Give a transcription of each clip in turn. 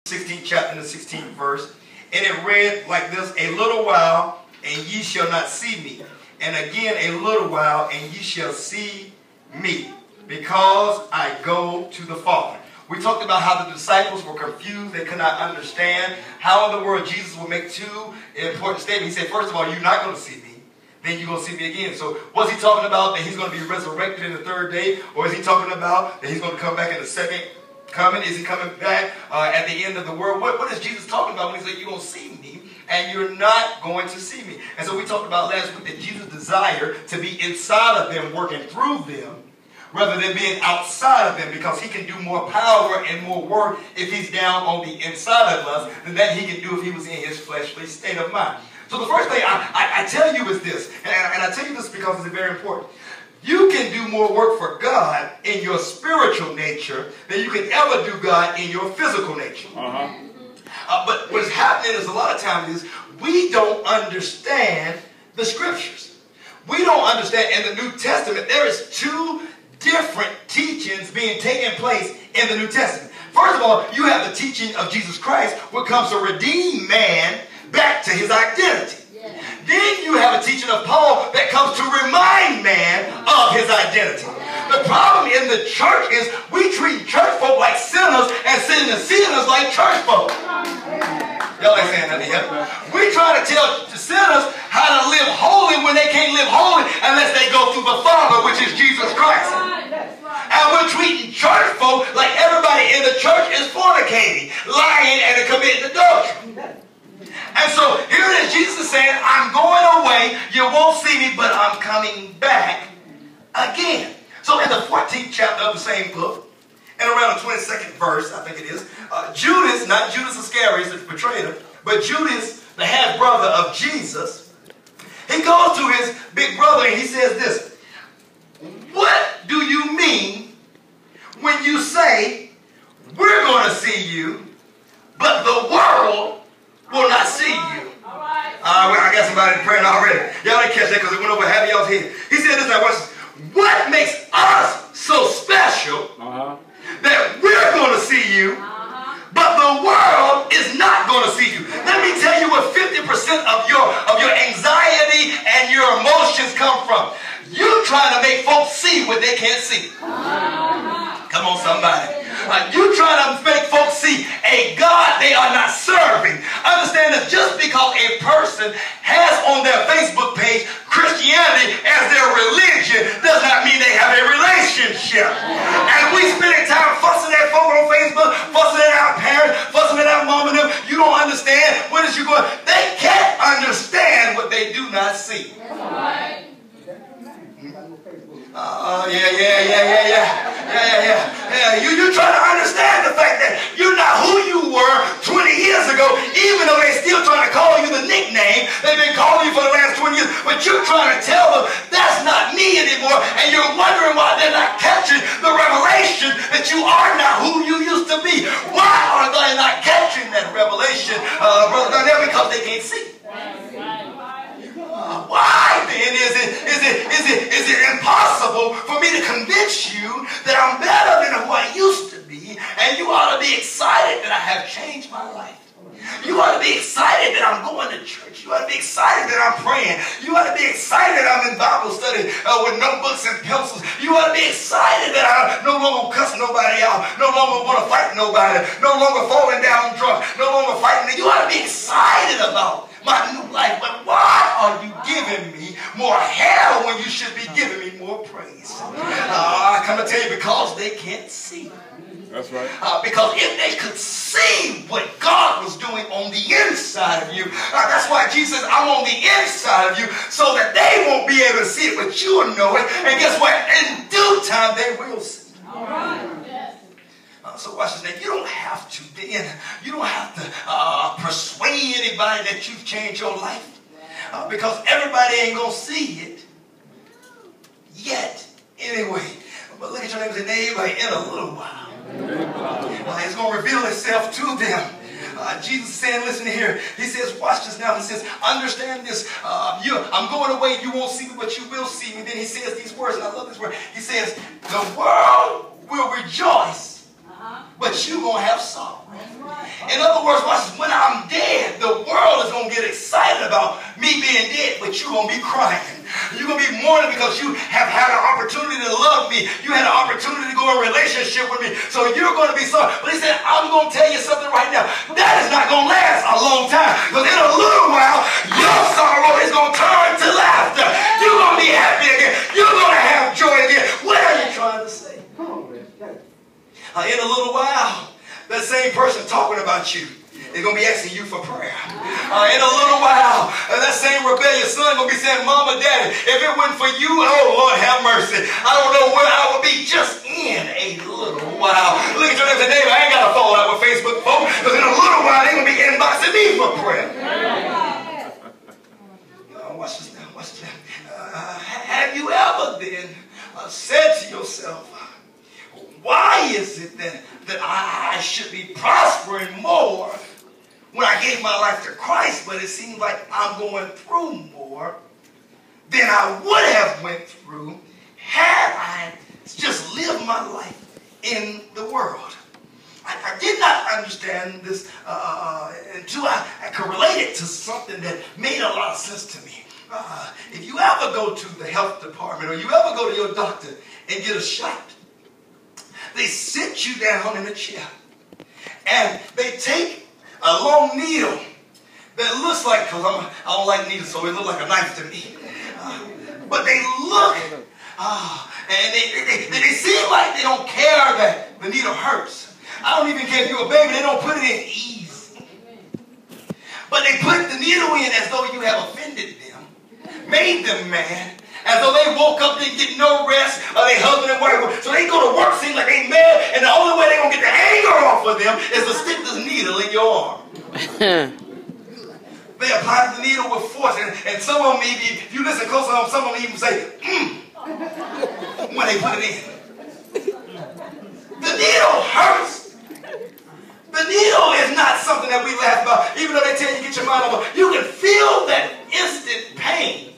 16th chapter and the 16th verse, and it read like this: a little while and ye shall not see me, and again a little while and ye shall see me, because I go to the Father. We talked about how the disciples were confused. They could not understand how in the world Jesus would make two important statements. He said, first of all, you're not going to see me. Then you're going to see me again. So was he talking about that he's going to be resurrected in the third day? Or is he talking about that he's going to come back in the second coming? Is he coming back at the end of the world? What is Jesus talking about when he said, you're going to see me and you're not going to see me? And so we talked about last week that Jesus' desire to be inside of them, working through them, rather than being outside of them, because he can do more power and more work if he's down on the inside of us than that he can do if he was in his fleshly state of mind. So the first thing I tell you is this, and I tell you this because it's very important. You can do more work for God in your spiritual nature than you can ever do God in your physical nature. But what's happening is a lot of times is we don't understand the scriptures. We don't understand in the New Testament there is two different teachings being taken place in the New Testament. First of all, you have the teaching of Jesus Christ, which comes to redeem man back to his identity. Then you have a teaching of Paul that comes to remind man of his identity. The problem in the church is we treat church folk like sinners and send the sinners like church folk. Y'all ain't saying nothing yet. We try to tell the sinners how to live holy when they can't live holy unless they go through the Father, which is Jesus Christ. And we're treating church folk like everybody in the church is fornicating, lying, and committing adultery. And so here it is, Jesus is saying, I'm going away, you won't see me, but I'm coming back again. So in the 14th chapter of the same book, and around the 22nd verse, I think it is, Judas, not Judas Iscariot, the betrayer, but Judas, the half-brother of Jesus, he goes to his big brother and he says this: what do you mean when you say, we're going to see you, but the world will not see you? I got somebody praying already. Y'all didn't catch that because it went over half of y'all's head. He said this, what makes us so special that we're going to see you, but the world is not going to see you? Let me tell you what 50% of your anxiety and your emotions come from. You trying to make folks see what they can't see. Come on, somebody. You trying to make folks see a God they are not serving. Understand that just because a person has on their Facebook page Christianity as their religion does not mean they have a relationship. And we spending time fussing at folk on Facebook, fussing at our parents, fussing at our mom and them. You don't understand. When is you going? They can't understand what they do not see. You try to understand the fact that you're not who you were 20 years ago, even though they're still trying to call you the nickname they've been calling you for the last 20 years. But you're trying to tell them that's not me anymore, and you're wondering why they're not catching the revelation that you are not who you used to be. Why are they not catching that revelation, Brother Donnell? Because they can't see. Why then is it impossible for me to convince you that I'm better than who I used to be? And you ought to be excited that I have changed my life. You ought to be excited that I'm going to church. You ought to be excited that I'm praying. You ought to be excited that I'm in Bible study with notebooks and pencils. You ought to be excited that I no longer cuss nobody out, no longer want to fight nobody, no longer falling down drunk, no longer fighting. You ought to be excited about my new life. But why are you giving me more hell when you should be giving me more praise? I come to tell you, because they can't see. That's right. Because if they could see what God was doing on the inside of you, that's why Jesus says, I'm on the inside of you, so that they won't be able to see it, but you'll know it. And guess what? In due time, they will see. All right. So watch this now. You don't have to, you don't have to persuade anybody that you've changed your life, because everybody ain't going to see it yet anyway. But look at your neighbor and say, neighbor, in a little while, it's going to reveal itself to them. Jesus is saying, listen here. He says, watch this now. He says, understand this. I'm going away. You won't see me, but you will see me. Then he says these words, and I love this word. He says, the world will rejoice but you're going to have sorrow. In other words, when I'm dead, the world is going to get excited about me being dead, but you're going to be crying. You're going to be mourning because you have had an opportunity to love me. You had an opportunity to go in a relationship with me. So you're going to be sorry. But he said, I'm going to tell you something right now. That is not going to last a long time. Because in a little while, your sorrow is going to turn to laughter. You're going to be happy again. You're going to have joy again. What are you trying to say? In a little while, that same person talking about you is going to be asking you for prayer. In a little while, that same rebellious son going to be saying, Mama, Daddy, if it wasn't for you, oh, Lord, have mercy. I don't know where I would be just in a little while. Look at your neighbor and say, neighbor, I ain't got to fall out with Facebook folks, because in a little while, they're going to be inboxing me for prayer. Watch this now. Watch this now. Have you ever then said to yourself, why is it that I should be prospering more when I gave my life to Christ, but it seems like I'm going through more than I would have went through had I just lived my life in the world? I did not understand this until I could relate it to something that made a lot of sense to me. If you ever go to the health department or you ever go to your doctor and get a shot, they sit you down in a chair and they take a long needle that looks like, because I don't like needles, so it looks like a knife to me. But they look, and they seem like they don't care that the needle hurts. I don't even care if you're a baby, they don't put it in ease. But they put the needle in as though you have offended them, made them mad, as though they woke up, didn't get no rest, or they husband and wife. So they go to work, seems like they mad, and the only way they're going to get the anger off of them is to stick this needle in your arm. They apply the needle with force, and some of them, if you listen close to them, some of them even say, when they put it in. The needle hurts. The needle is not something that we laugh about, even though they tell you to get your mind over. You can feel that instant pain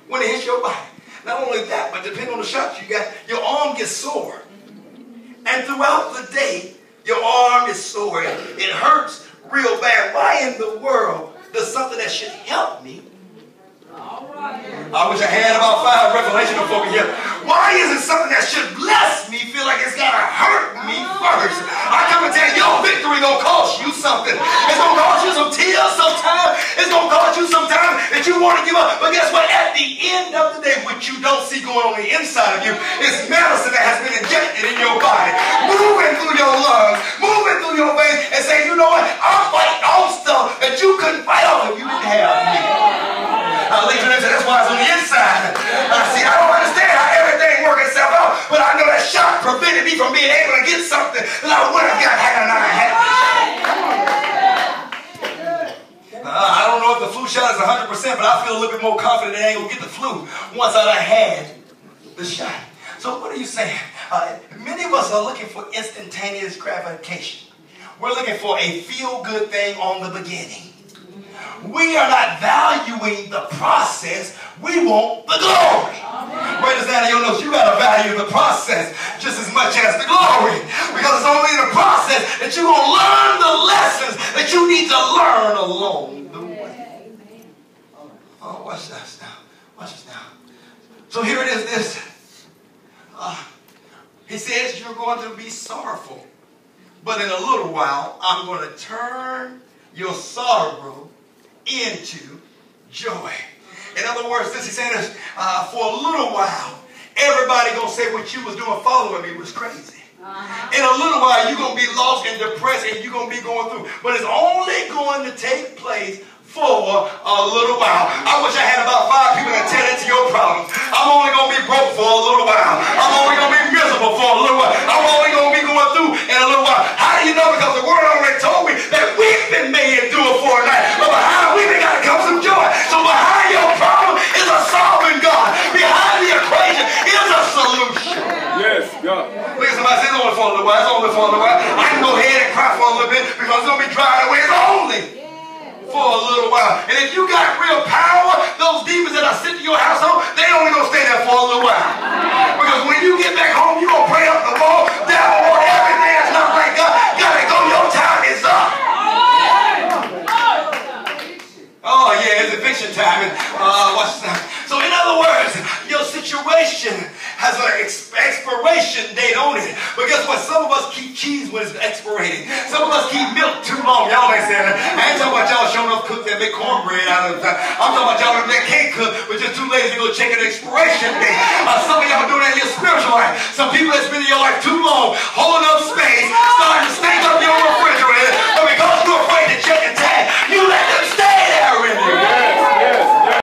when it hits your body. Not only that, but depending on the shot you got, your arm gets sore. And throughout the day, your arm is sore. It hurts real bad. Why in the world does something that should help me? I wish I had about 5 revelation folk here. Why is it something that should bless me feel like it's got to hurt me first? I come and tell you, your victory going to cost you something. It's going to cost you some tears sometimes. It's going to cost you sometimes that you want to give up. But guess what? At the end of the day, what you don't see going on the inside of you is medicine that has been injected in your body, moving through your lungs, moving through your veins, and saying, you know what? I'm fighting off stuff that you couldn't fight off if you didn't have me. That's why it's on the inside. See, I don't understand how everything works itself out, but I know that shot prevented me from being able to get something that I would have got had I not had the shot. I don't know if the flu shot is 100%, but I feel a little bit more confident that I ain't going to get the flu once I done had the shot. So what are you saying? Many of us are looking for instantaneous gratification. We're looking for a feel-good thing on the beginning. We are not valuing the process. We want the glory. Write this down in your notes. You got to value the process just as much as the glory. Because it's only in the process that you're going to learn the lessons that you need to learn along the way. Oh, watch this now. Watch this now. So here it is. This. He says you're going to be sorrowful. But in a little while, I'm going to turn your sorrow into joy. In other words, this is saying this, for a little while, everybody going to say what you was doing following me was crazy. In a little while, you're going to be lost and depressed and you're going to be going through. But it's only going to take place for a little while. I wish I had about 5 people that tell into your problem. I'm only going to be broke for a little while. I'm only going to be miserable for a little while. I'm only going to be going through in a little while. How do you know? Because the word already told me that we've been made to endure for a night. But behind we've got to come some joy. So behind your problem is a sovereign God. Behind the equation is a solution. Yes, God. Look at somebody say it's only for a little while. It's only for a little while. I can go ahead and cry for a little bit because it's going to be dried away. It's only for a little while. And if you got real power, those demons that are sitting in your household, they only gonna stay there for a little while. Because when you get back home, you're gonna pray up the wall, devil, everything that's not like time. And watch this. So in other words, your situation has an expiration date on it. But guess what? Some of us keep cheese when it's expiring. Some of us keep milk too long. Y'all ain't saying that. I ain't talking about y'all showing up cook that big cornbread out of the time. I'm talking about y'all that can't cook, but just too lazy to go check an expiration date. Some of y'all do that in your spiritual life. Some people that's been in your life too long,